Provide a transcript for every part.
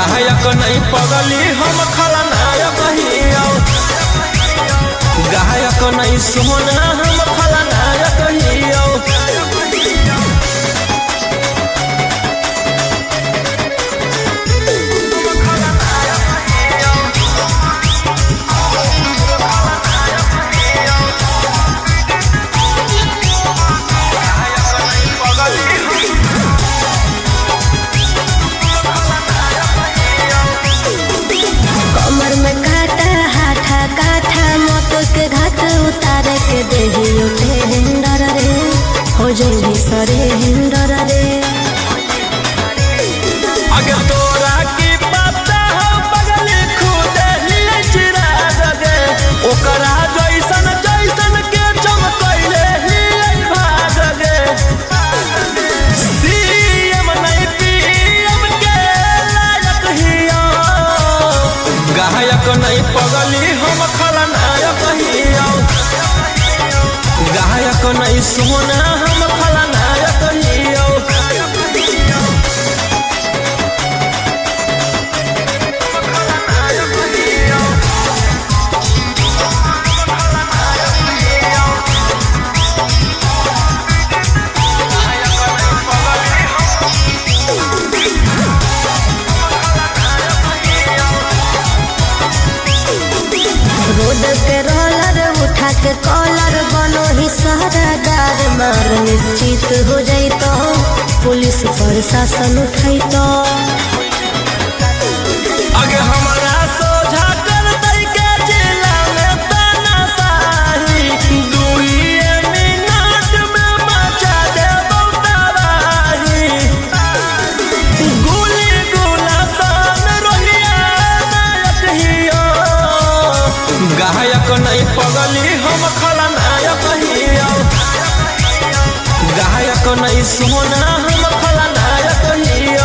गायक नहीं पगली हम खलनायक हियो, गायक नहीं सोना हम खलनायक हियो। जल्दी सरे हिंदर रे अगर तोरा की पता हो पगली खुद लिए चिराग दे ओकरा जैसन जैसन के चमकैले ही भाग दे। सीएम नहीं पीएम के लायक हियो, गायक नहीं पगली हम खलनायक हियो, गायक नहीं सोना हम खलनायक हियो। रोड के रोलर उठा के कॉलर बनो ही सहरादार मार निश्चित हो जाई तो पुलिस प्रशासन उठाई तो अगे हमारा सोझा कर दई के जिला में तानाशाही 2 मिनट में मचा दे तबाही। गोली गोला सन रोहिया नायक हियो, गायक नहीं पगली हम खलनायक हियो, गायक नहीं सोना हम खलनायक हियो।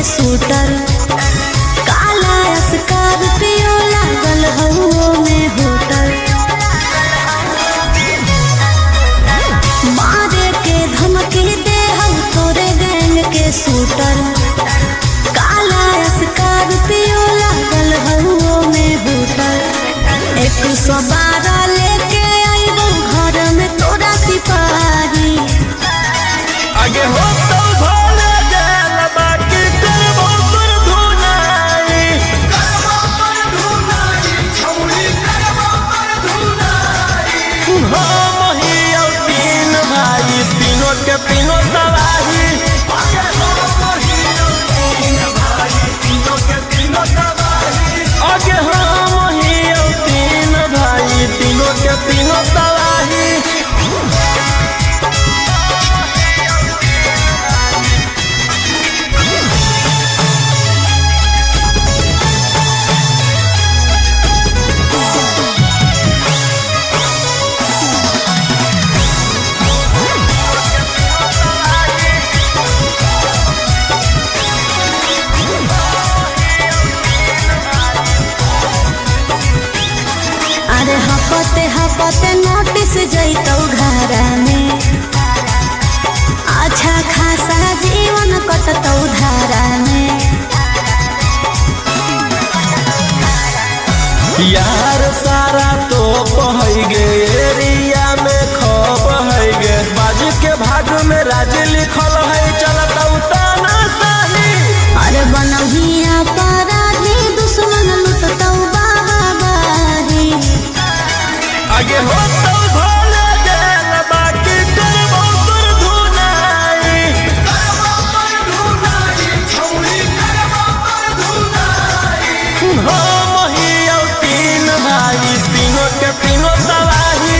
शूटर काला स्कॉर्पियो लागल हउओ में होटल, मारे के धमकी दे हम तोरे गैंग के शूटर काला स्कॉर्पियो लागल हउओ में होटल। 112 लेके आइबो घर में तोरा सिपाही, आगे हो तो भोले जेल बाकी करबो पर धुनाई, हम हियो 3 भाई तीनों के तीनों तबाही। आगे हम हियो 3 भाई तीनों के तीनों तबाही। अरे हपते हपते नोटिस जैतौ घरा में, अच्छा खासा जीवन कटतौ धारा में। यार सारा तो पहै गे एरिया में खब है गे, बाजू के भाग में राज लिखल है चलतौ तानाशाही। अरे बनहिया अपराधी दुश्मन लुटतौ बाबारी, आगे हो तो भोले जेल बाकी करबो पर धुनाई, हम हियो 3 भाई तीनों के तीनों तबाही।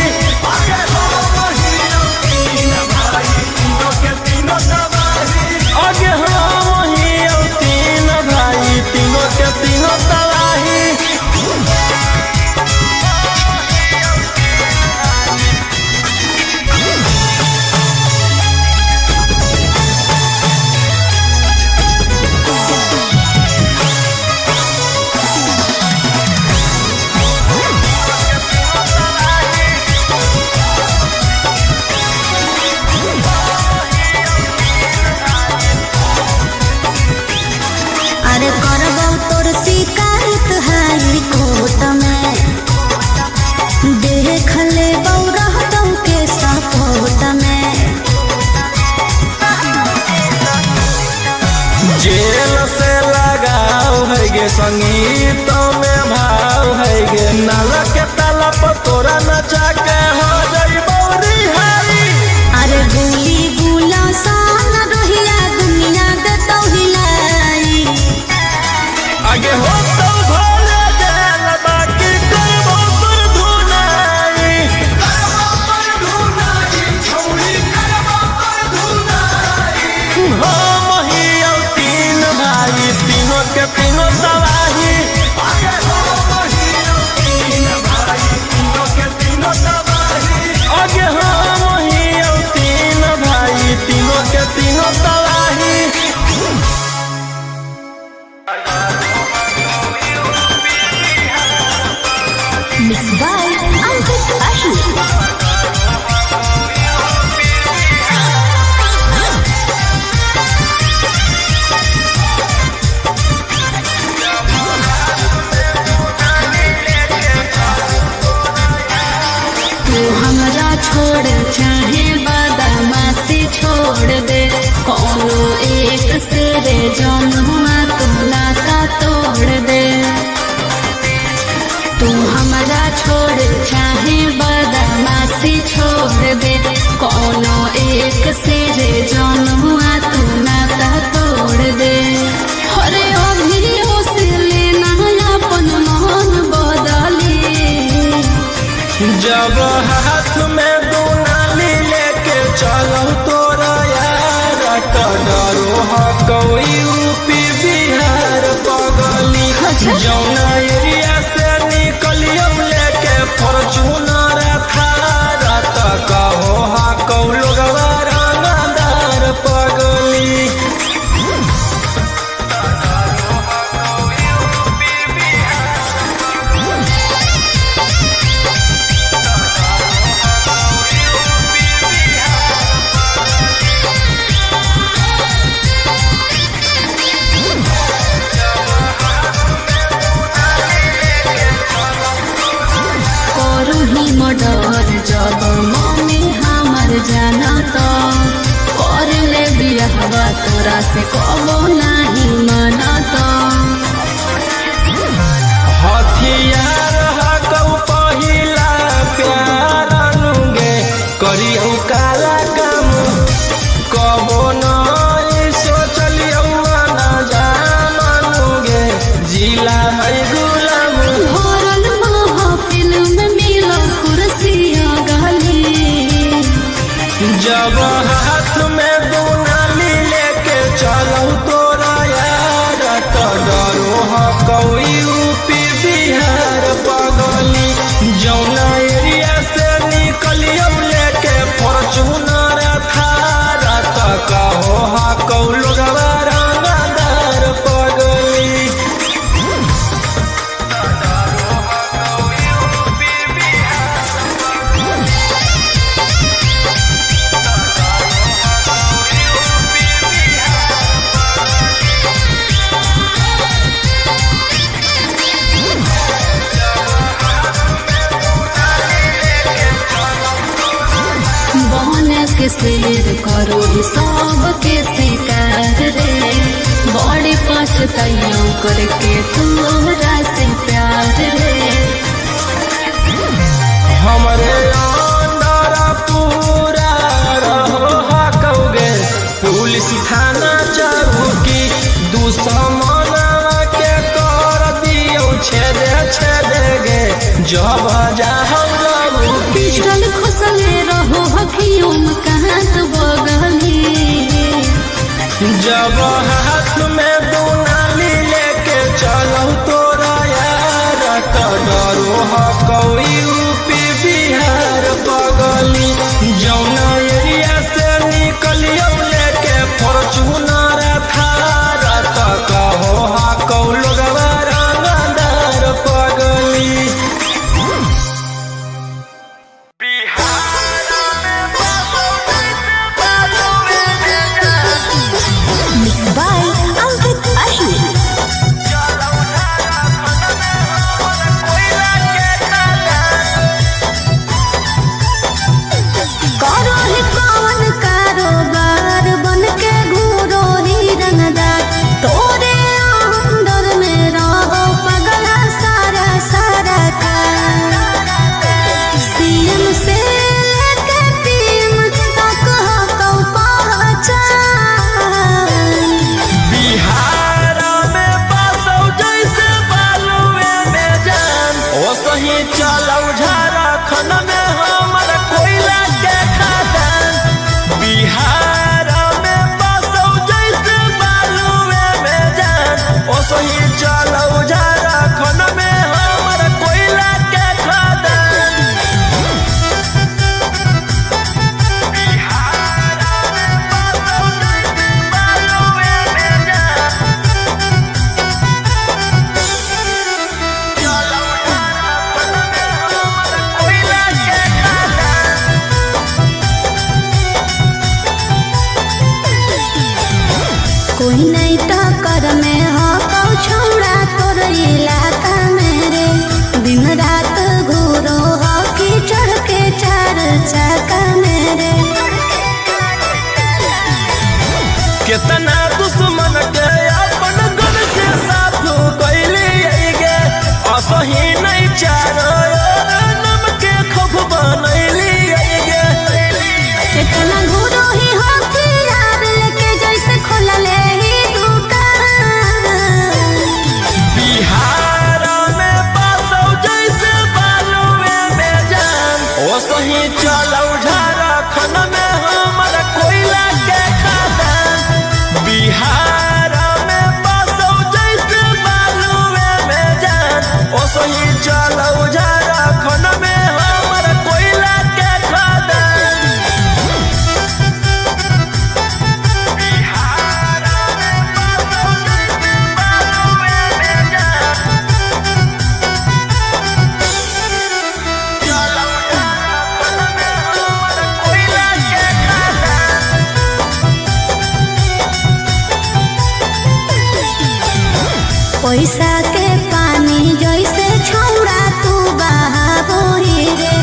आगे हम हियो 3 भाई तीनों के तीनों गे संगीत में भाव है गे नाला के ताला पर तोरा नचा के हो जाई बौरी हारी। अरे गुली गुला सान रहिया दुनिया दे तो हिलाई आगे हो तो भोले जान बाकी करबो पर धुनाई छौड़ी करबो पर धुनाई। हम ही तीन भाई तीनों के तीनों तबाही आगे हम ही तीन भाई तीनों के तीनों तबाही आगे हम ही तीन भाई तीनों के तीनों तबाही। Mixed by Ankit Ashu. तू हमरा छोड़ चाहे बदमाशी छोड़ दे कोनो एक से रे जौनुआ तू नाता तोड़ दे। तू हमरा छोड़ चाहे बदमाशी छोड़ दे कोनो एक से रे जौनुआ तू नाता तोड़ दे। अरे अभियो से लेना अपन मन बदली जब हाथ में दुनाली लेके चलो तोरा यार डरो ह कोई यूपी बिहार पगली जौना एरिया से निकलियो लेके फॉर्च्यूनर थार त कहो हा कौ लोगवा रंगदार पगली। मर्डर जब मम्मी हमर जाना तो कर ले बियाहवा तोरा से कबो नहीं माना तो। हथियार हकौ पहिला प्यार अनुगे करियौ काला काम कबो नहीं सोचलियौ ना जामनुगे जिला है गुलाम। भरल महफिल में मिलो कुर्सिया गली जब हाथ में दुनाली लेके चलो तोरा यार त डरो ह कोई यूपी बिहार पगली जौना एरिया से निकलियो लेके फॉर्च्यूनर थार त कहो हा कौ लोगवा रंगदार पगली। के शेर करो सब के शिकार रे बड़ी पछताइयों करके तोरा से प्यार रे। हमरे अंदर पूरा रहो हकौगे पुलिस थाना चौकी दुश्मनवा के कर दियो छेदे छेदे गे जब जाहौ पिस्टल खुसले रहो हकियों कहाँ तो बगली जब हाथ में दुनाली लेके चलो तोरा यार त डरो ह कोई यूपी बिहार पगली जौना एरिया से निकलियो लेके फॉर्च्यूनर थार त कहो हा कौ लोगवा रंगदार पगली। Mixed by चलौ झारखंड में हमर कोयला के खदान। बिहार में बसौ जैसे बालुए में जान, ओसही चलौ झारखंड में हमर कोयला के खदान। बिहार में बसौ जैसे बालुए में जान, चलौ झारखंड में हमर कोयला के खदान। कोई नहीं टक्कर में हो कौ छौड़ा तोर इलाका में रे। दिन रात घूरो हो कि चढ़ के चार चाका में रे। कितना दुश्मन के अपन गन से साफ कैली गे, असही नहीं चारो ओर नम के खौफ बनैली गे। कितना घूरो ही हो कि यार लेके जैसे खोलले ही दुकान। बिहार में बसौ जैसे बालुए में जान, ओसही चलौ झारखंड में हमर कोयला के खदान। बिहार में बसौ जैसे बालुए में जान, ओसही चलौ झारखंड में हमर कोयला के खदान। बिहार में बसौ जैसे बालुए में जान, चलौ झारखंड में हमर कोयला के खदान। पैसा के पानी जैसे छौड़ा तू बहाबो ही रे।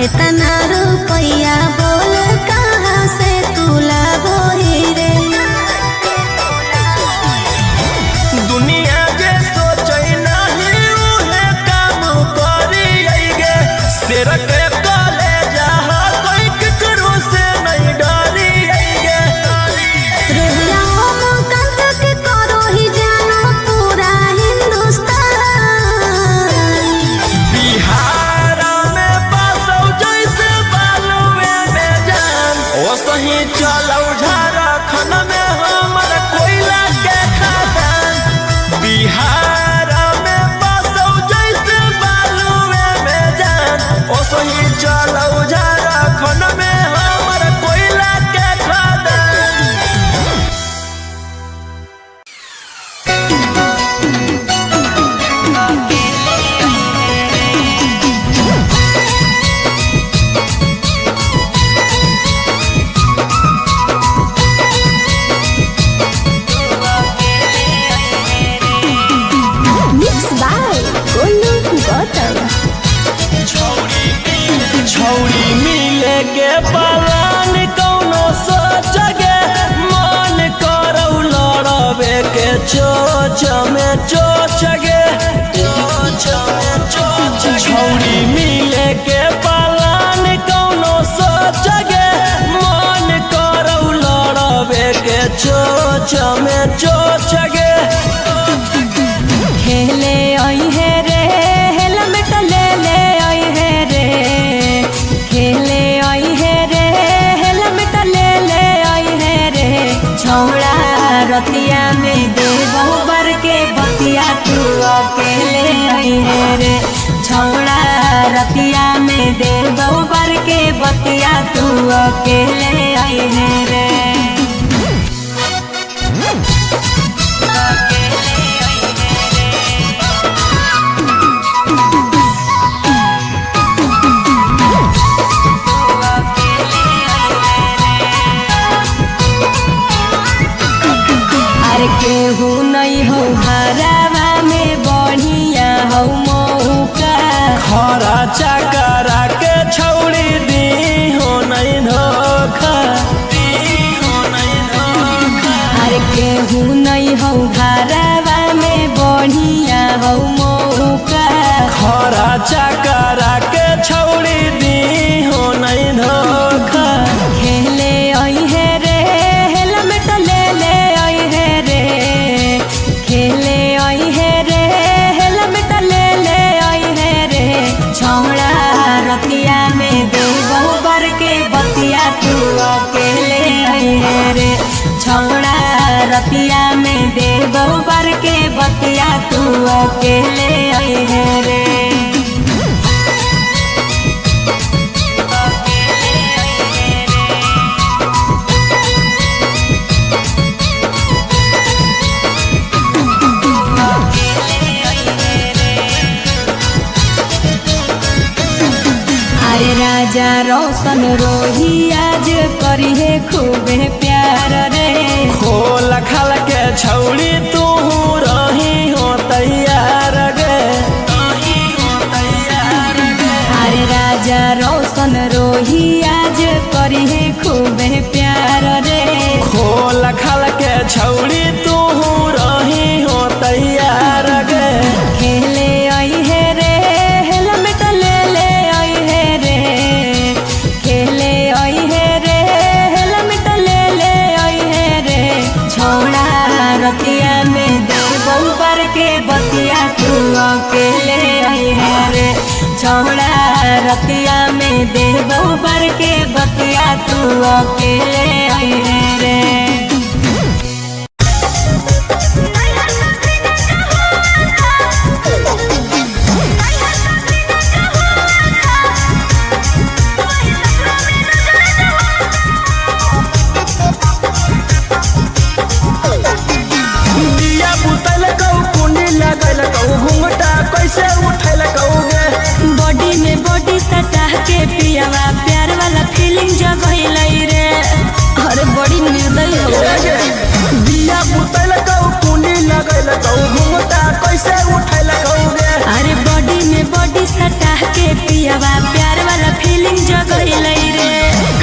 इतना रुपया बोल कहाँ से तू लाबो ही रे। दुनिया जे सोचै नहीं उहे काम करी गे। शेर के कलेजा ह कोई केकरो से नहीं डरी गे। रुहिया ओम कंत के करो ही जानो पूरा हिंदुस्तान। बिहार में बसौ जैसे बालुए में जान, ओसही चलौ झारखंड में हमर कोयला के खदान। बिहार में बसौ जैसे बालुए में जान, ओसही चलौ झारखंड में हमर कोयला के खदान। Mix by Golu Gautam. छौरी मिले के पलान कौनो सोचगे, मन करौ लड़बे के चोच में चोचगे। छौरी मिले के पलान कौनो सोचगे, मन करौ लड़बे के चोच में चोचगे। खेले आई है रे हेलमेट ले ले आई है रे। खेले आई है रे हेलमेट ले ले आई है रे। छौड़ा रतिया में दे बहुबर के बतिया तू अकेले आई है रे। छौड़ा रतिया में दे बहुबर के बतिया तू अकेले आई है रे। अरे केहू नहीं हो हरावा में बढ़िया हो मौका। खरा चकरा के छौड़ी दी हो नहीं धोखा। अरे केहू नहीं हो हरावा में बढ़िया हो मौका। खरा चकरा के छौड़ी दी हो नहीं धोखा। खेले आई है रे हेलमेट ले ले आई है रे। खेले आई है रे हेलमेट ले ले आई है रे। छौ अकेले आई है रे। अरे राजा रोशन रोही आज करी है खूबे प्यार रे। खोल खाल के छौड़ी तू रही हो तैयार गे। अरे राजा रोशन रोही आज करी है खूबे प्यार रे। खोल खाल के छौड़ी तू रही हो तैयार गे। खेले आई है रे हेलमेट ले ले आई है रे। खेले आई है रे हेलमेट ले ले आई है रे। छोड़ा रतिया में देबो पर के बतिया तू अकेले आई है रे। छोड़ा रतिया में देबो पर के बतिया तू अकेले आई है रे। दिया बुतल कहू कुंडी लगल कहू घूंघटा कैसे उठल कहूगे। बॉडी में बॉडी सटा के पियावा प्यार वाला फीलिंग जगह रे। अरे बड़ी निर्दयी हो दिया बुतल कहू कुंडी लगल कहू घूंघटा कैसे उठल कहूगे। अरे बॉडी में बॉडी सटा के पियावा प्यार वाला फीलिंग जगह रे।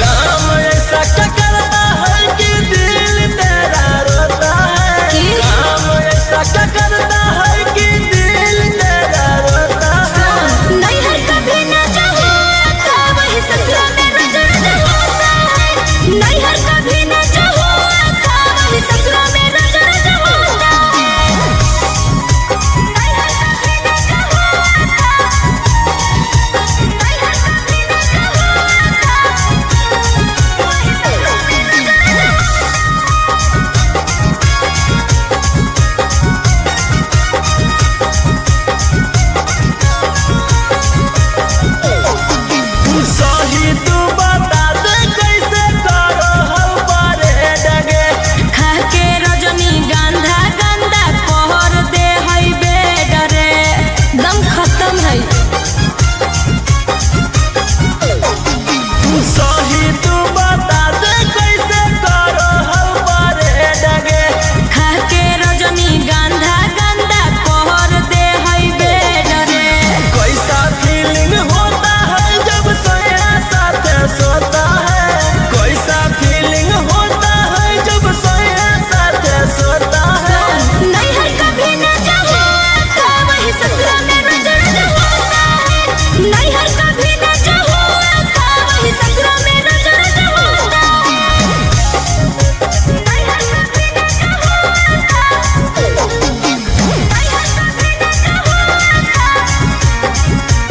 काम ऐसा क्या करता है कि दिल तेरा रोता है। काम ऐसा क्या करता है कि दिल तेरा रोता है। नहीं हर कभी ना चाहो था वही ससुरा में रोज रोज होता है। नहीं हर कभी ना चाहो था वही ससुरा में रोज रोज होता है। नहीं हर कभी ना चाहो था। नहीं हर कभी ना चाहो था वही ससुरा में रोज रोज सही तू बता दे कैसे करो हम बड़े डगे। खा के रजनी गंधा गंदा पहर दे हई बेड रे। दम खत्म है। सही तू बता दे कैसे करो हम बड़े डगे। खा के रजनी गंधा गंदा पहर दे हई बेड रे। कैसा फीलिंग होता है जब सोया साथ सोता है। कैसा फीलिंग होता है जब सोया साथ सोता है। नहीं हर कभी ना चाहो था वही ससुरा में रोज रोज होता है। नहीं हर कभी ना चाहो था वही ससुरा में रोज रोज होता है। नहीं हर कभी ना चाहो था। नहीं हर कभी ना चाहो था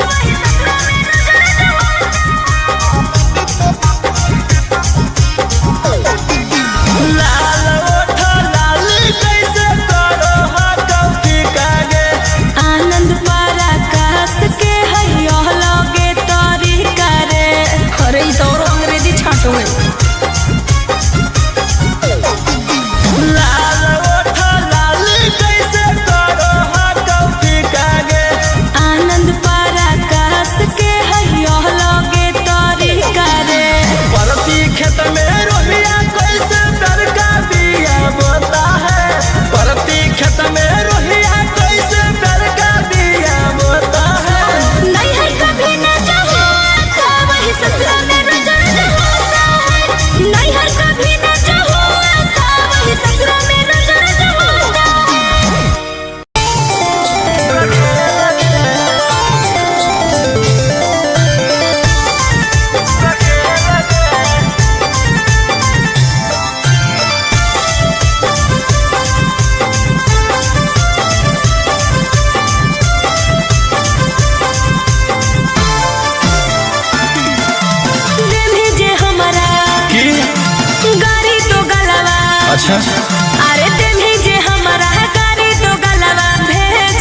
वही ससुरा में रोज रोज लाल ओठ लाल कैसे करो हा कौकी कागे। आनंद पराकाश के हई लगे तरीका रे। अरे ई तो अंग्रेजी छाटो है। लाल ओठ लाल कैसे करो हा कौकी कागे। आनंद पराकाश के हई लगे तरीका रे। परती खेत में रोहिया कैसे डर का बिया बोता है। परती खेत में रोहिया कैसे डर का बिया बोता है। नहीं हर कभी ना चाहो था वही ससुरा में रोज रोज होता है। नहीं हर कभी ना चाहो था वही ससुरा में रोज रोज होता है। दे भेजे हमारा की गाड़ी तो गलवा। अच्छा अरे दे भेजे हमारा गाड़ी तो गलवा भेज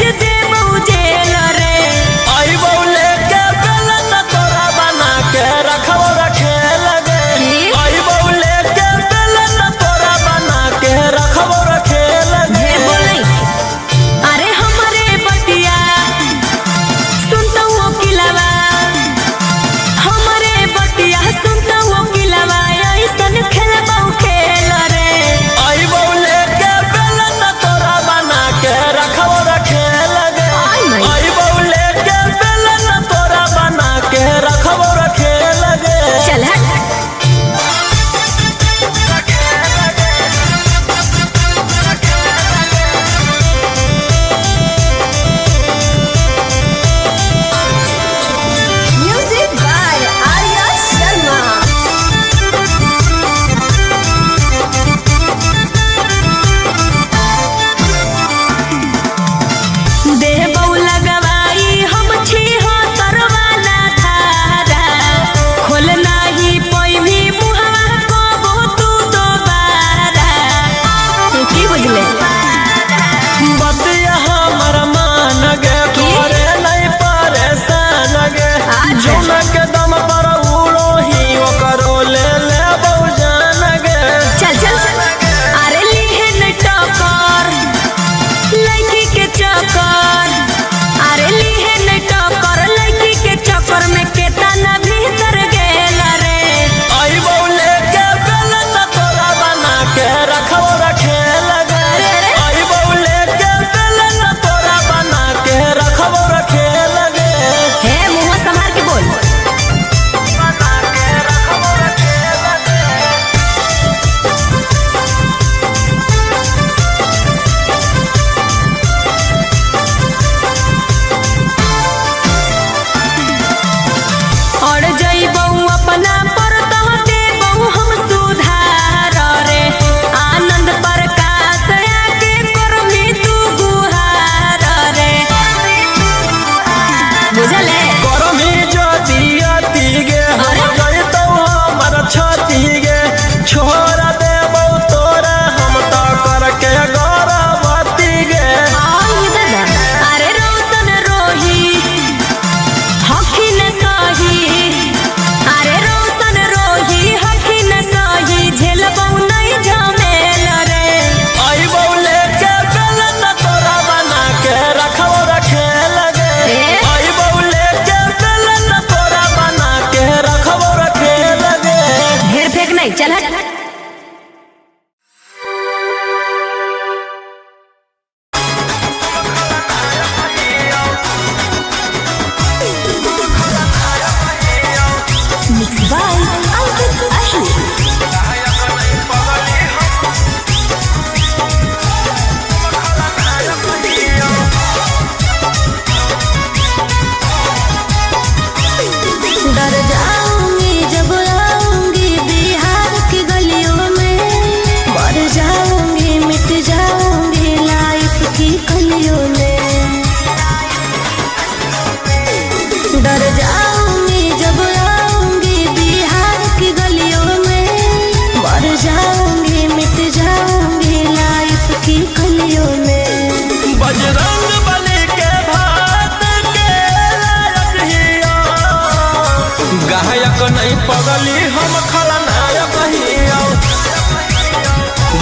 पगली हम खलनायक हियो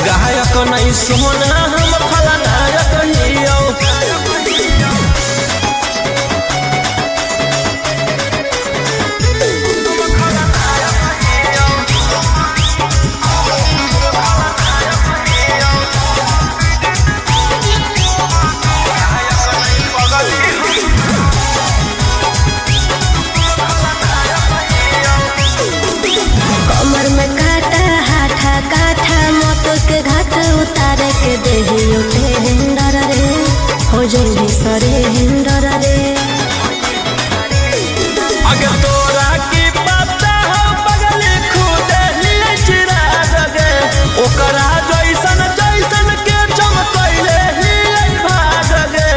गायक नहीं सोना हम खलनायक हियो कमर में काटा हाथा काठा मोटो के घाट उतार के देहियो टेंडर रे हो जल्दी सरे हिंडर रे अगर तोरा की पता हो पगली खुद लिए चिरा दगे ओकरा जैसन जैसन के चमकैले ही भाग गे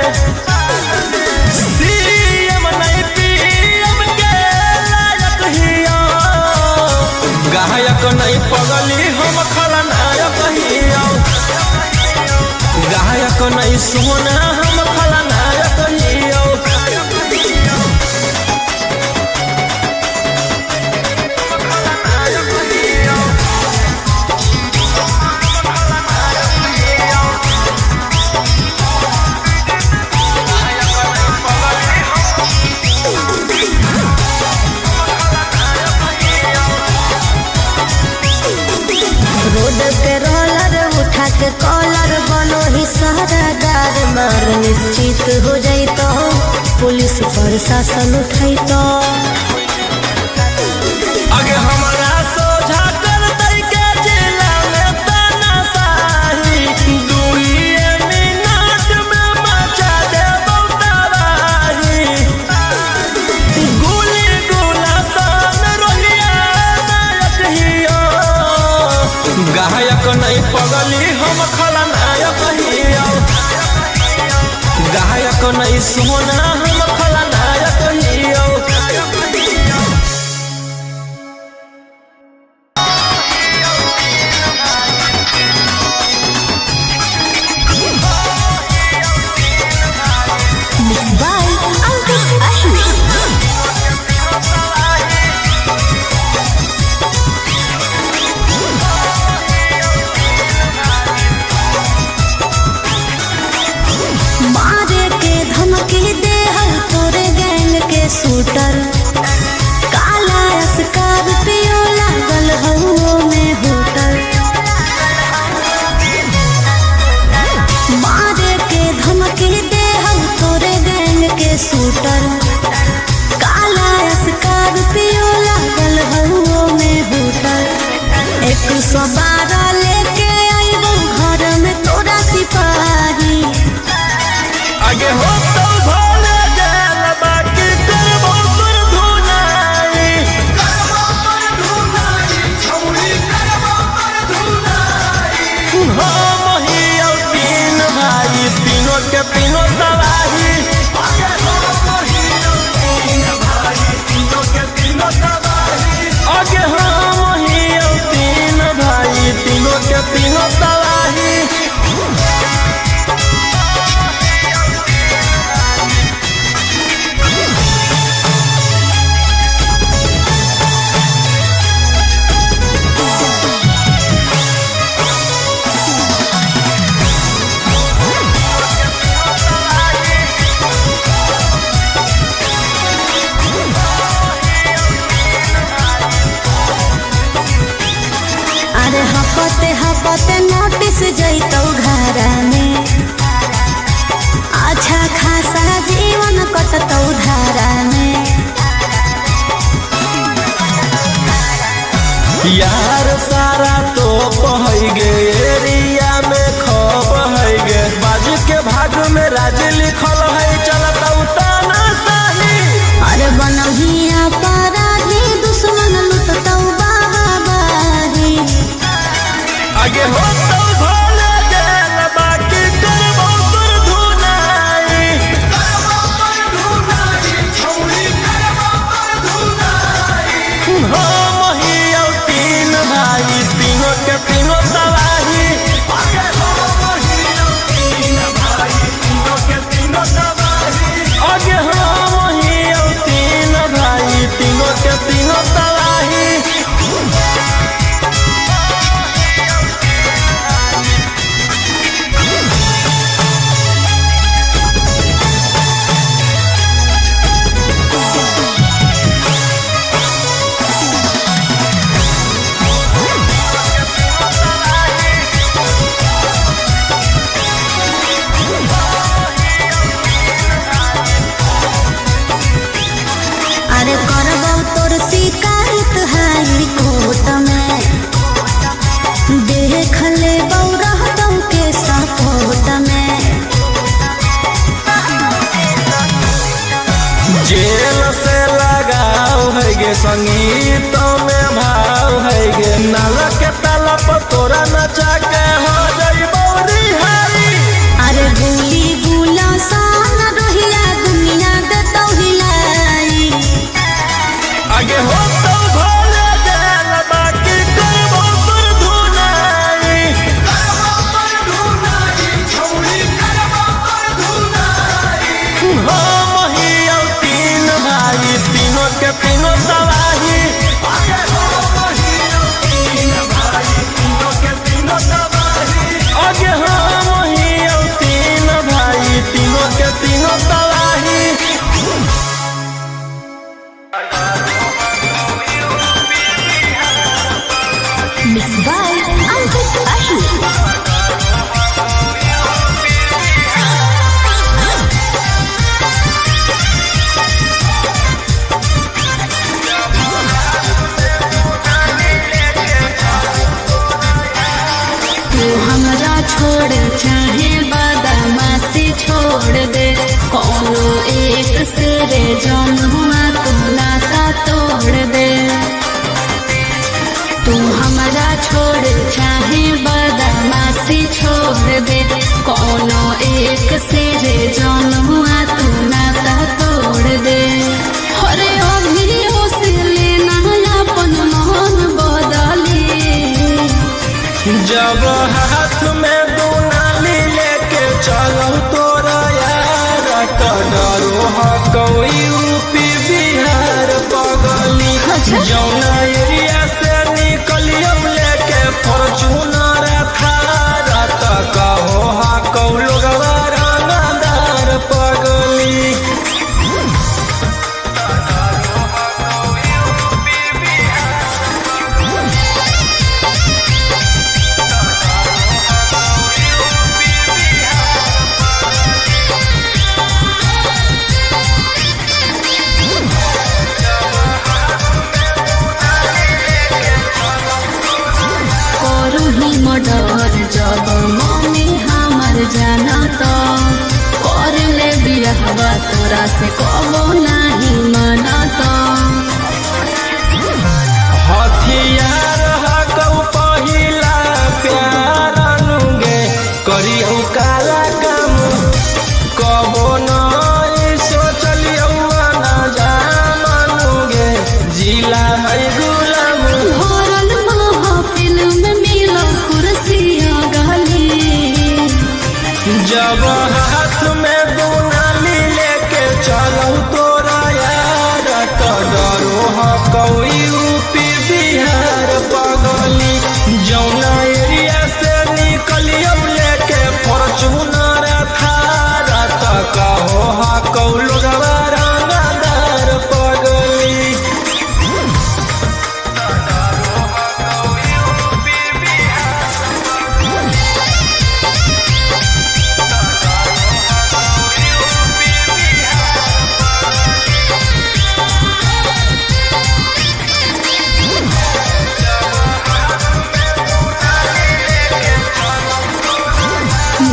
सीएम नहीं पीएम के लायक हियो गायक नहीं पगली हम खलनायक हियो गायक नहीं सोना हम खलनायक हियो रोड पे रोलर उठा के कॉलर बनो ही सहरादार मार निश्चित हो जाई तो पुलिस प्रशासन उठाई तो अगे हमारा सोझा कर दई के जिला में तानाशाही 2 मिनट में मचा दे तबाही गोली गोला सन रोलिया नायक हियो गायक नहीं पगली हम खलनायक हियो गायक नहीं सोना हम खलनायक हियो बाय अंकित अहिर मारे के धमकी दे हर तोरे गैंग के शूटर काला स्कॉर्पियो लागल हउओ में होटल मारे के धमकी दे हर तोरे गैंग के शूटर काला स्कॉर्पियो लागल हउओ में होटल 112 लेके आइबो घर में तोरा सिपाही आगे हो तो भोले गेल बाकी करबो पर धुनाई छौरी करबो पर धुनाई हम हियो तीन भाई तीनों के तीनों तबाही आगे हम हियो तीन भाई तीनों के तीनों तबाही आगे हम हियो तीन भाई तीनों के तीनों तबाही अरे हपते हपते नोटिस जैतौ घर में अच्छा खासा जीवन कटतौ धारा में यार सारा तो पहै गे एरिया में खप है गे बाजू के भाग में राज लिखल है चलता उताना साही अरे बनहिया अपराधी दुश्मन लुटतौ बाबाही आगे हो तो भोले गेल बाकी करबो पर धुनाई छौरी करबो पर धुनाई हम हियो तीन भाई तीनों के तीनों तबाही आगे हम हियो तीन भाई तीनों के तीनों अरे करबो तोर शिकायत हाई कोर्ट में, देख ले रहतौ के सपोर्ट में। जेल से लगाव है गे संगीत में भाव है गे, नाला के ताला पर तोरा नचा के हो जाइबो रिहाई। अरे बोली बुला सान रहिया दुनिया देतौ हिलाई, आगे हो तो भले जेल बाकी करबो पर धुनाई, छौड़ी करबो पर धुनाई। हम हियौ तीन भाई, तीनों के तीनों तबाही। आगे हम हियौ तीन भाई, तीनों के तीनों तबाही। आगे हम हियौ तीन भाई, तीनों के तीनों तबाही। mixed by Ankit Ashu। तू हमरा छोड़ चाहे बदमाशी छोड़ दे, कोनो एक से रे जौनुआ तू नाता तोड़ दे। तू हमरा छोड़ चाहे बदमाशी छोड़ दे, कोनो एक से रे जौनुआ तू नाता तोड़ दे। अरे अभियो से लेना अपन मन बदली, जब हाथ में दुनाली लेके चलो तोरा यार, तो डरो हा कोई यूपी बिहार पगली। जौना एरिया से निकलियो लेके फॉर्च्यूनर थार, तो कहो हा कौ लोगवा रंगदार पगली। मर्डर जब मम्मी हमर जानत, कर ले बिरहवा तोरा से कबो नहीं मनत। हथियार हकौ पहिला प्यार अनुगे, करियौ काला काम कबो नहीं सोचलियौ ना जामनुगे, जिला है गुलाम। भरल महफिल में मिलो कुर्सिया गली, जब हाथ में दुनाली लेके चलो तोरा यार, तो डरो हा कोई यूपी बिहार पगली। जौना एरिया से निकलियो लेके फॉर्च्यूनर थार, तो कहो हा कौ लोगवा रंगदार पगली।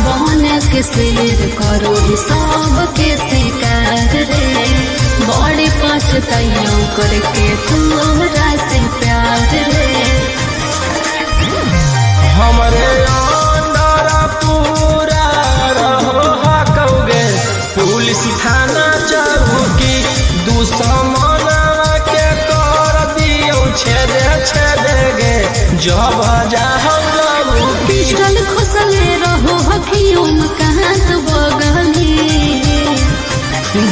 बहन के शेर करो सब के शिकार रे, बड़ी पछताइयों करके तोरा से प्यार रे। हमरे अंदर पूरा रहो हकौगे, पुलिस थाना चौकी दुश्मन के कर दियो छेदे छेदे गे, जब जाहौ लगू पिस्टल खुसले रहो हकियों कहाँ तो बगली,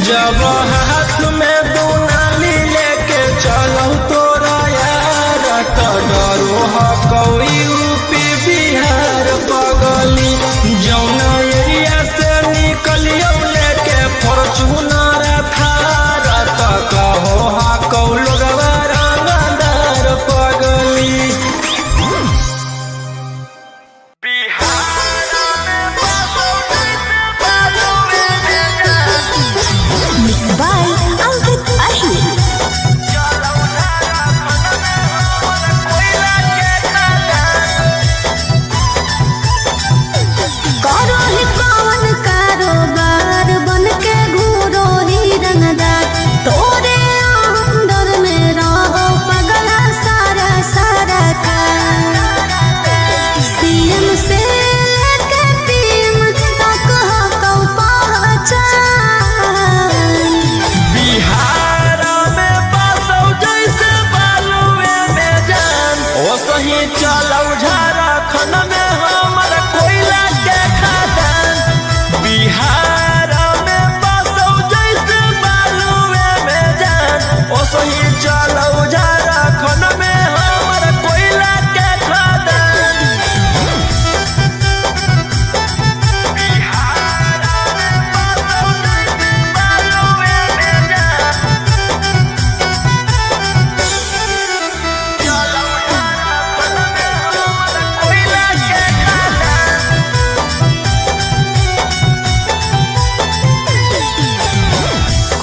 जब हाथ में दुनाली लेके चलो तोरा यार, तो डरो हा कोई यूपी बिहार पगली। जौना एरिया से निकलियो लेके फॉर्च्यूनर थार, तो कहो हा कौ लोगवा रंगदार पगली। mixed by Ankit Ashu।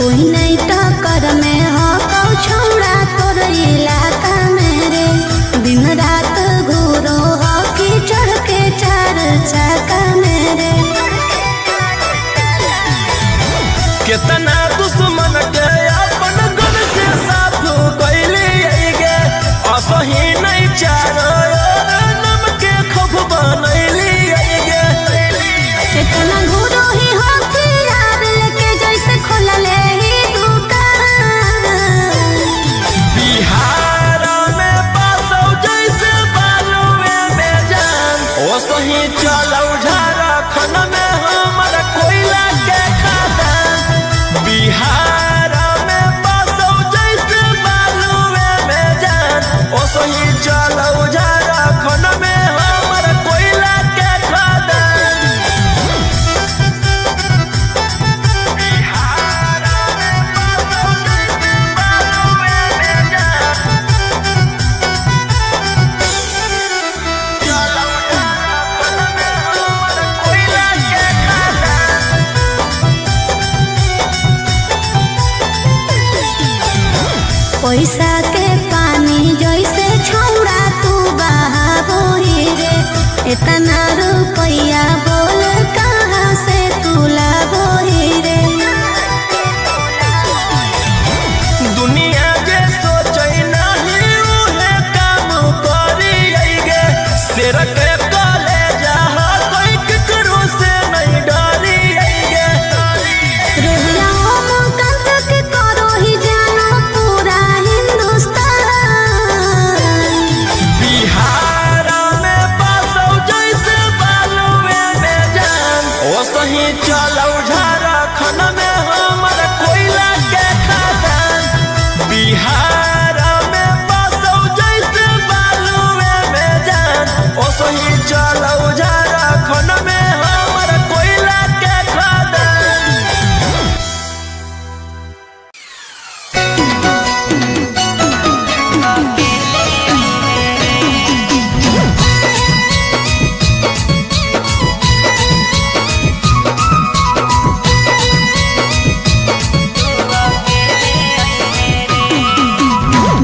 कोई नहीं टक्कर में हो कौ छौड़ा तोर इलाका मेरे दिन रात घूरो हो कि चढ़ के चार चाका मेरे कितना दुश्मन के अपन गुण से साफ कैली गे असही नहीं चारो नम के खौफ बनैली गे कितना घूरो ही हो कि यार लेके जैसे खोलले ही दुकान बिहार में बसौ जैसे बालुए में जान ओसही चलौ झारखंड में हमर कोयला के खदान बिहार में बसौ जैसे बालुए में जान ओसही चलौ झारखंड में हमर कोयला के खदान बिहार में बसौ जैसे बालुए में जान चलौ झारखंड में हमर कोयला के खदान पैसा के पानी जैसे छौड़ा तू बहाबो ही रे इतना रुपया बोल कहाँ से तू लाबो ही रे दुनिया जे सोचै नहीं उहे काम करी गे शेर के कलेजा कोई केकरो से नहीं डरी गे रुहिया हम कंत के करो ही जानो पूरा हिंदुस्तान बिहार में बसौ जैसे बालुए में जान ओसही चलौ झारखंड में हमर कोयला के खदान बिहार में बसौ जैसे बालुए में जान ओसही चलौ झारखंड में हमर कोयला के खदान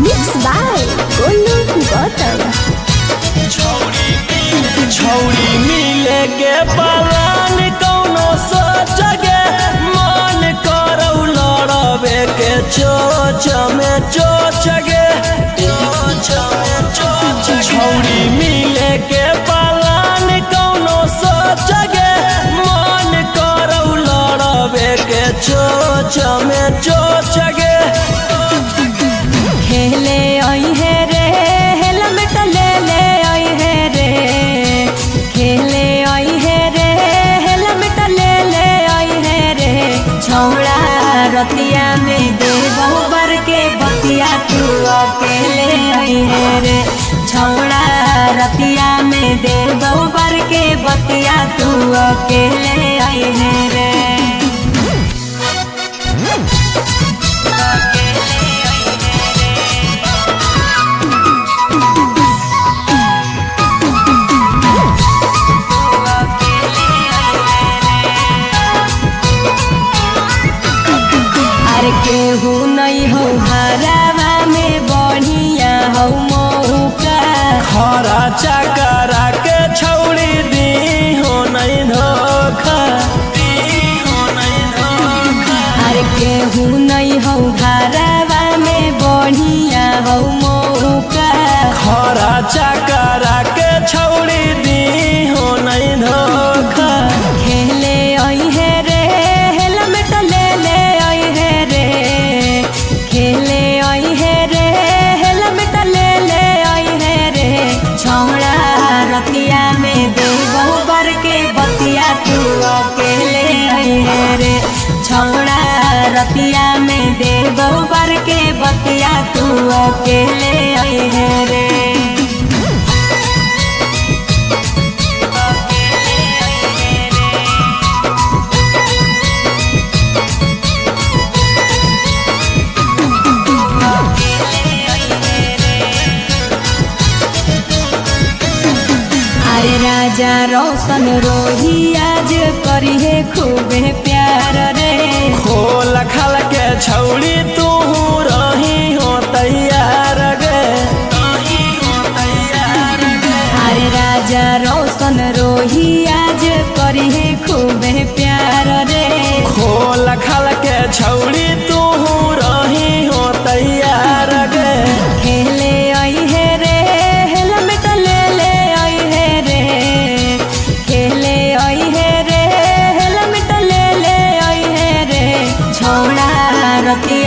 मिक्स बाय गोलू गौतम छौड़ी मिले के पलान कौनो सोच गे मन करौ लड़बे के चोच में चोच गे छौड़ी मिले के पलान कौनो सोच गे मन करौ लड़बे के चोच में चोच गे खेले आई है रे हेलमेट ले ले आई है रे खेले आई है रे हेलमेट ले ले आई है रे छौड़ा रतिया में दे बहुबर के बतिया तू अकेले आई है रे छौड़ा रतिया में दे बहुबर के बतिया तू अकेले आई है रे अरे केहू नहीं हो हरावा में बढ़िया हो मौका खरा चकरा के छौड़ी दी हो नहीं धोखा अरे केहू नहीं हो हरावा में बढ़िया हो मौका खरा चकरा के छौड़ी दी हो नहीं धोखा खेले आई है रे हेलमेट ले ले आई है रे खेले आई है रे हेलमेट ले ले आई है रे छौड़ा रतिया में दे बहुबर के बतिया तू अकेले आई है रे छौड़ा रतिया में दे बहुबर के बतिया तू अकेले आई है रे अरे राजा रोशन रोही आज करी है खूबे प्यार रे खोल खाल के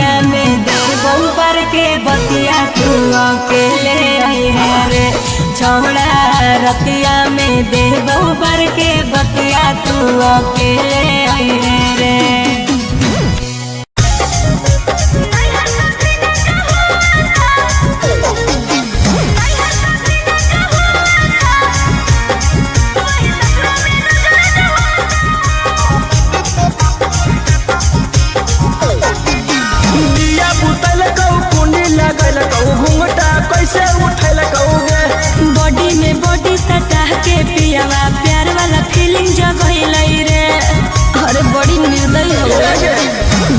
रतिया में देबो पर के बतिया तू अकेले आई है रे छौड़ा रतिया में देबो पर के बतिया तू अकेले आई है रे। कैसे उठैल कौगे बॉडी में बॉडी सटा के पियावा प्यार वाला फीलिंग जगैल रे। अरे बड़ी निर्दयी हो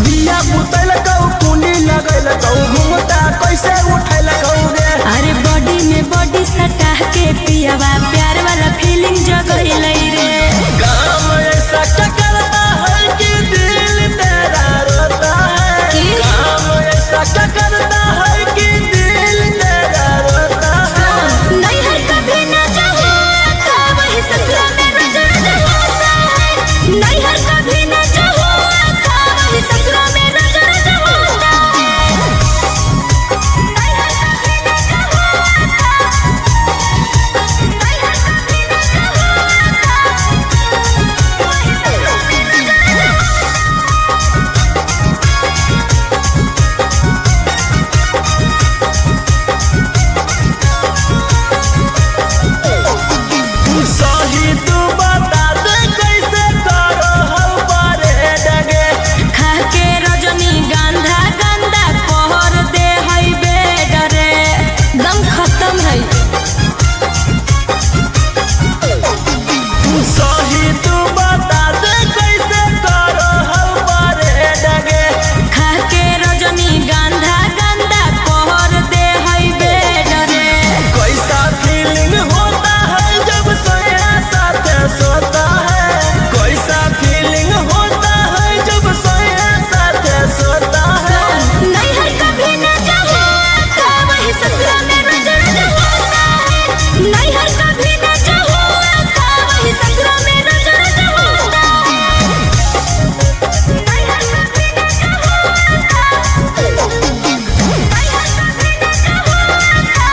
दिया बुतैल कौ कुंडी लगैल कौ घुमटा कैसे उठैल कौगे। अरे बॉडी में बॉडी सटा के पियावा प्यार वाला फीलिंग जगैल रे। काम ऐसा क्या करता है कि दिल तेरा रोता है। काम ऐसा क्या करता है कि दिल तेरा रोता है। नहीं है कभी न चाहो था वही ससुरा में रोज रोज होता है। नहीं है कभी न चाहो था वही ससुरा में रोज रोज होता है। नहीं है कभी न चाहो था। नहीं है कभी न चाहो था वही ससुरा में रोज सही तू बता दे कैसे करो हम परे डगे। खा के रजनी गंधा गंदा पहर दे हई बेड रे दम खत्म है। सही तू बता दे कैसे करो हम परे डगे। खा के रजनी गंधा गंदा पहर दे हई बेड रे। कैसा फीलिंग होता है जब सोया साथ सोता है। कैसा फीलिंग होता है जब सोया साथ सोता है। नहीं है कभी न चाहो था वही ससुरा में रोज रोज होता है। नहीं है कभी न चाहो था वही ससुरा में रोज रोज होता है। नहीं है कभी न चाहो था। नहीं है कभी न चाहो था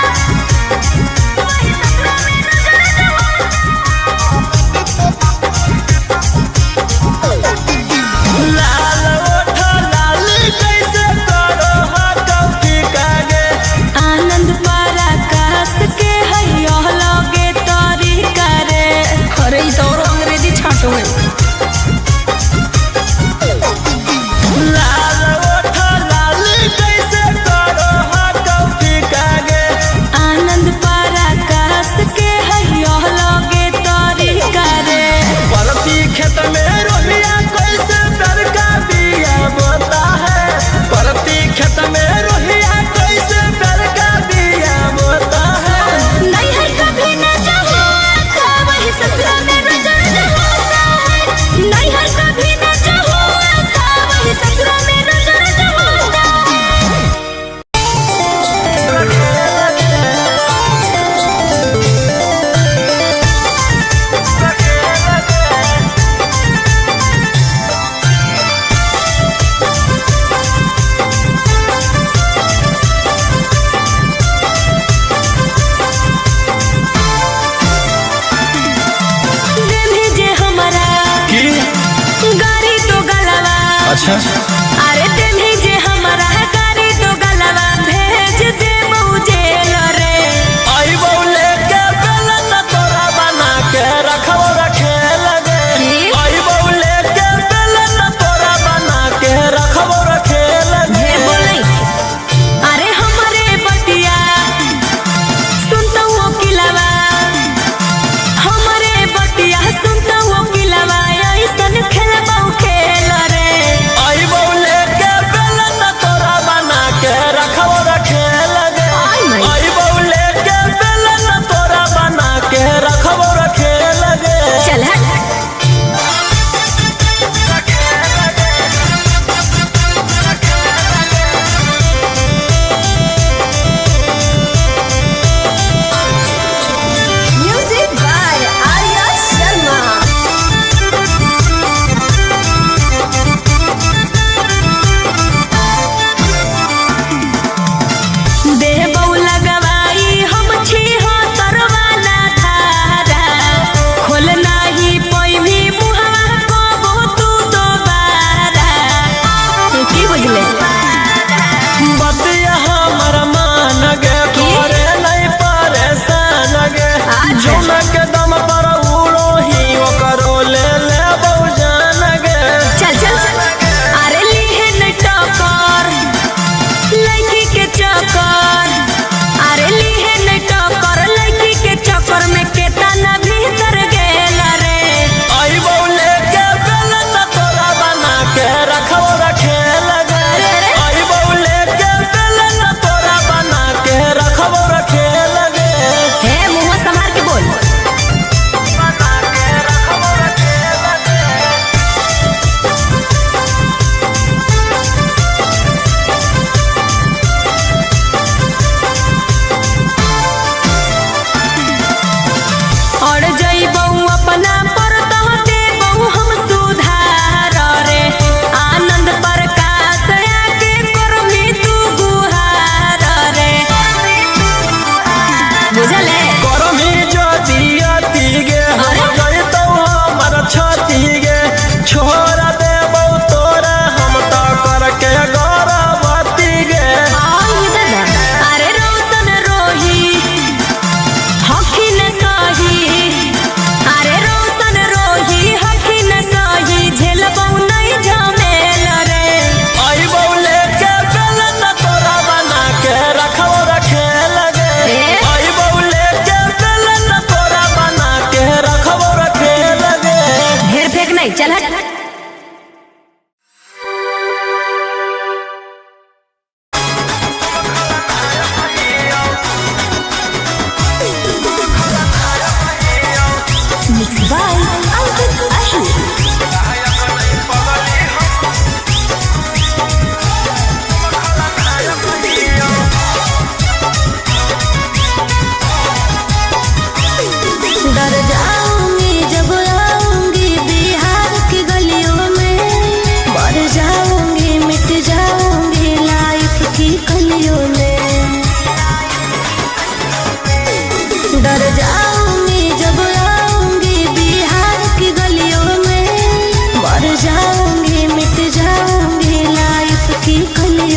वही ससुरा में रोज रोज लाल ओठ लाल कैसे करो हाथों की कागे। आनंद पराकाश के हई लगे तरीका रे। अरे ई तो और अंग्रेजी छाटो है। लाल ओठ लाल कैसे करो हाथों की कागे। आनंद पराकाश के हई लगे तरीका रे। परती खेत में रोहिया कैसे प्यार का बिया बोता है। परती खेत में रोहिया कैसे प्यार का बिया बोता है। नहीं है कभी न चाहो था वही ससुरा में रोज रोज होता है। नहीं है कभी न चाहो था वही ससुरा में रोज रोज होता है। दे भेजे हमारा की गाड़ी तो गलवा। अच्छा अरे दे भेजे हमारा गाड़ी तो गलवा भेज दे मुझे रे। आई बौले के बेलन तोरा बना के रखो रखे लगे। आई बौले के बेलन तोरा बना के रखो रखे लगे। ढेर बोलै। अरे हमारे बटिया सुनता वो किलावा। हमारे बटिया सुनता वो किलावा ऐसन खेलबौ खेल रे। आई बौले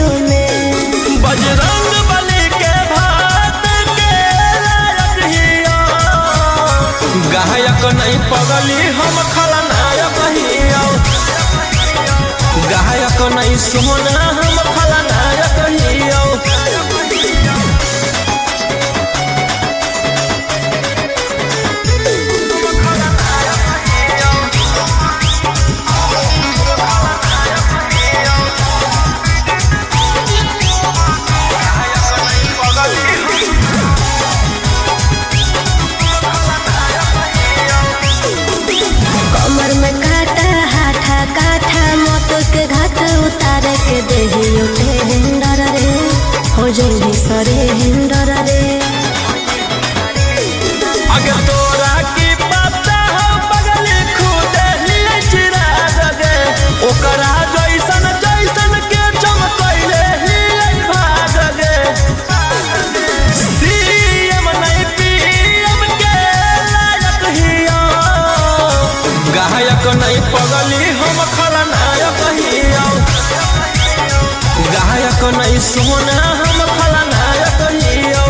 देहियो में। बजरंग बली के भात के लायक हिया, गायक नहीं पगली हम खलनायक हिया, गायक नहीं सोना हम खलनायक हिया। कमर में काटा हाथा काठा मौत के घाट उतार के देहियो टेंडर रे, हो जल्दी सरे हिंडर रे। अगर तोरा की पता हो बगली खुदे लिए चिराग गे, ओकरा जैसन जैसन के चमकैले ही भाग गे। सीएम नहीं पीएम के लायक हिया, गायक नहीं पगली हम खलनायक हिया, गायक नहीं सोना हम खलनायक हिया।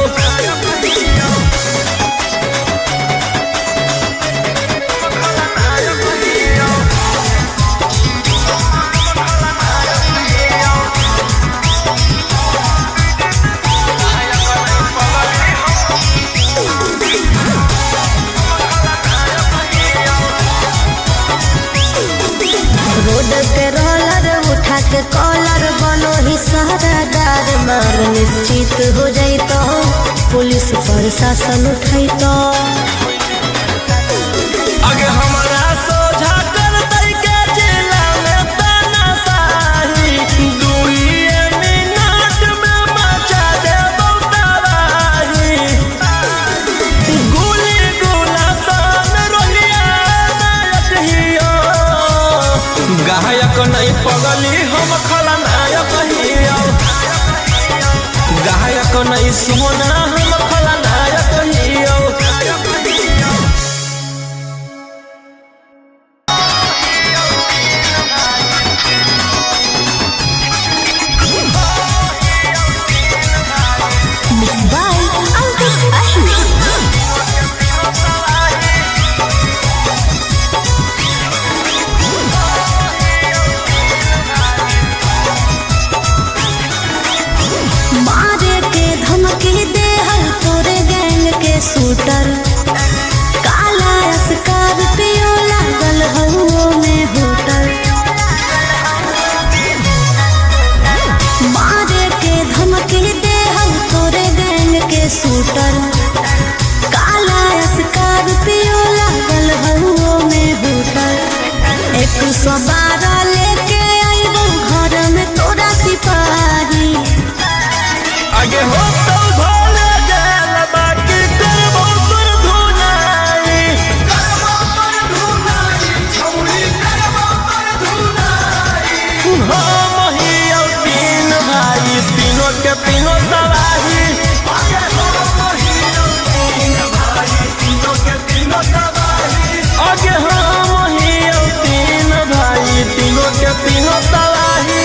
रोड के रोलर उठा के कॉलर बनो ही सहरादार, मार निश्चित हो जाई तो पुलिस प्रशासन उठाई तो। अगे हमारा सोझा कर दई के जिला में तानाशाही, 2 मिनट में मचा दे तबाही। गोली गोला सन रोलिया नायक हिया, गायक नहीं पगली हम खलनायक हिया, गायक नहीं सोना हम खलनायक हिया। बाय अंकित अहिर। मारे के धमकी दे हर तोरे गैंग के शूटर, काला स्कॉर्पियो लागल हउओ में होटल। मारे के धमकी दे हर तोरे गैंग के शूटर, काला स्कॉर्पियो लागल हउओ में होटल। 112 लेके आइबो घर में तोरा सिपाही, आगे हो तो भोले गेल बाकी करबो तोर धुनाई, करबो तोर धुनाई छौरी करबो तोर धुनाई। हम हिया 3 भाई, तीनों के तीनों तबाही। आगे हम हिया 3 भाई, तीनों के तीनों तबाही। आगे हम हिया 3 भाई, तीनों के तीनों तबाही।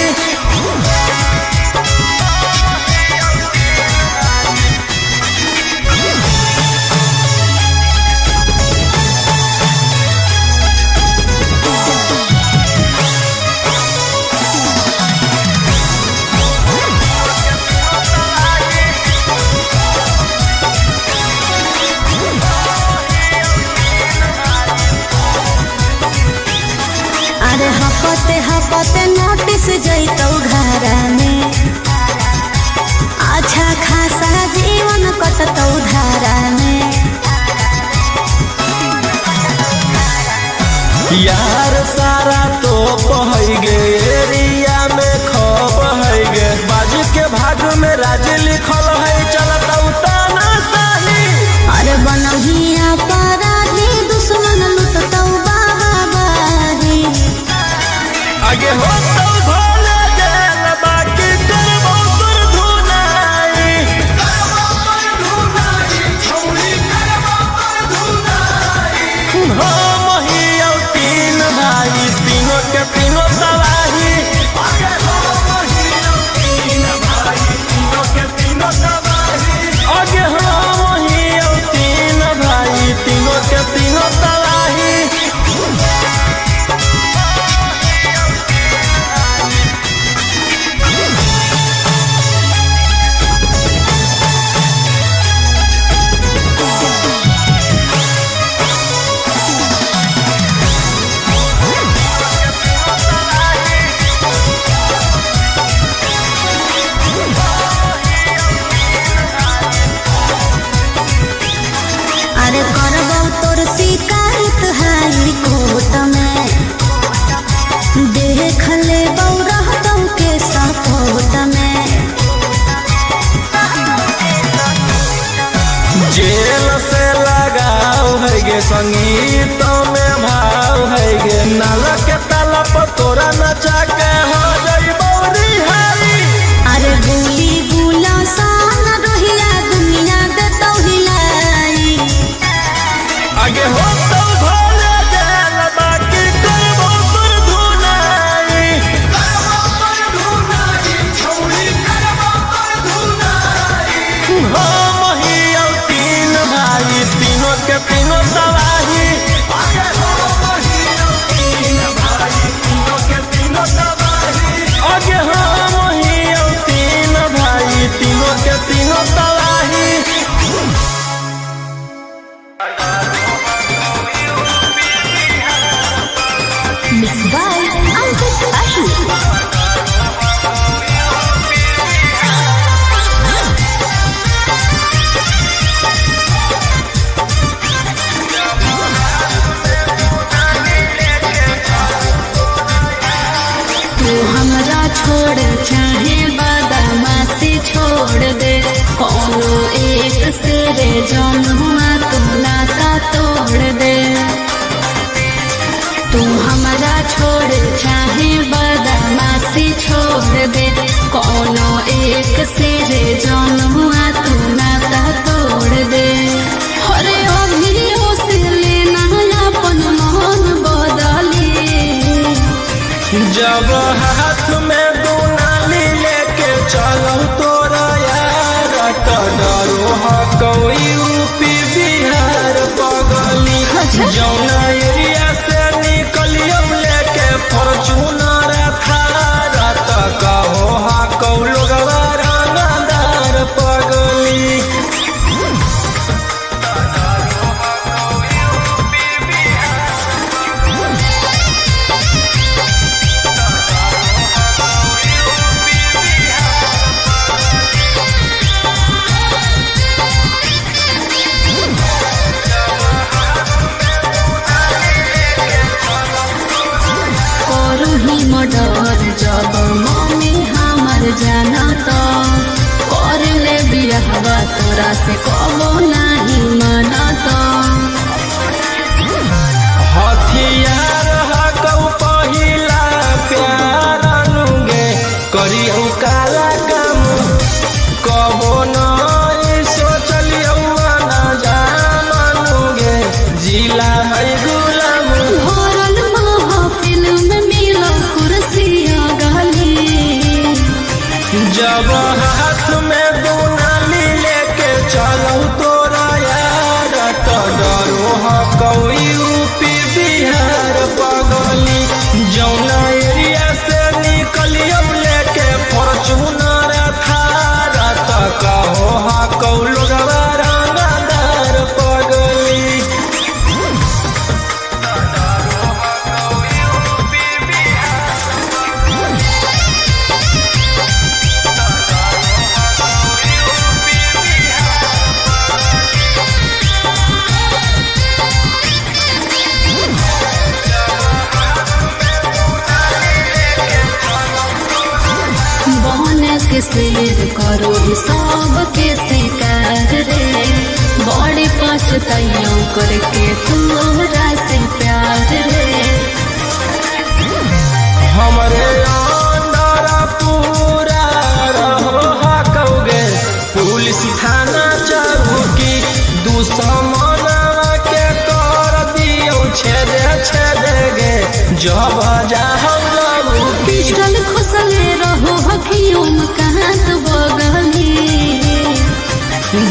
अरे हपते हपते नोटिस जैतौ घरा में, अच्छा खासा जीवन कटतौ धारा में। यार सारा तो पहै गे, एरिया में खप है गे, बाजू के भाग में राज लिखल है चलतौ तानाशाही। अरे बनहिया अपराधी दुश्मन लुटतौ बाबाही, आगे हो तो भोले गेल बाकी के संगीत में भाव है गे नाला के ताला पर तोरा नचा के हो जाई बौरी हारी। अरे गुली गुला सान रोहिया दुनिया दे तो हिलाई आगे हो तो भोले जाल बाकी करबो पर धुनाई छौरी करबो पर धुनाई। हम ही औ तीन भाई तीनों के तीनों तबाही आगे हम ही औ तीन भाई तीनों के तीनों तबाही आगे हम ही औ तीन भाई तीनों के तीनों तबाही। Mixed by Ankit Ashu. तू हमरा छोड़ चाहे बदमाशी छोड़ दे कोनो एक से रे जौनुआ तू नाता तोड़ दे। तू हमरा छोड़ चाहे बदमाशी छोड़ दे कोनो एक से रे जौनुआ तू नाता तोड़ दे। अरे अभियो से लेना अपन मन बदली जब हाथ में दुनाली लेके चलो तोरा यार तो डरो हा कोई यूपी बिहार पगली जौना एरिया से निकलियो लेके फॉर्च्यूनर थार तो कहो हा कौ लोगवा रंगदार पगली। करूही मर्डर जब मम्मी हमर जाना तो कर ले बियाहवा तोरा से कबो नहीं माना तो। हथियार हकौ पहिला प्यार अनुगे करियौ काला काम कबो नहीं सोचलियौ ना जाननुगे जिला है गुलाम। भरल महफिल में मिलो कुर्सिया गली जब हाथ में दुनाली लेके चलो तोरा यार तो डरो हकौ यूपी बिहार पगली जौना एरिया से निकलियो लेके फॉर्च्यूनर थार तो कहो हकौ लोगवा रंगदार पगली। बहन के शेर करो सब के शिकार रे बड़ी पछताइयों करके तोरा से प्यार रे। हमरे अंदर पूरा रहो हकौगे पुलिस थाना चौकी दुश्मन के कर दियो छेदे छेदे गे जब जाहौ लगू पिस्टल खुसले रहो हकियों कहाँ तो बगली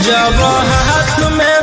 जब हाथ में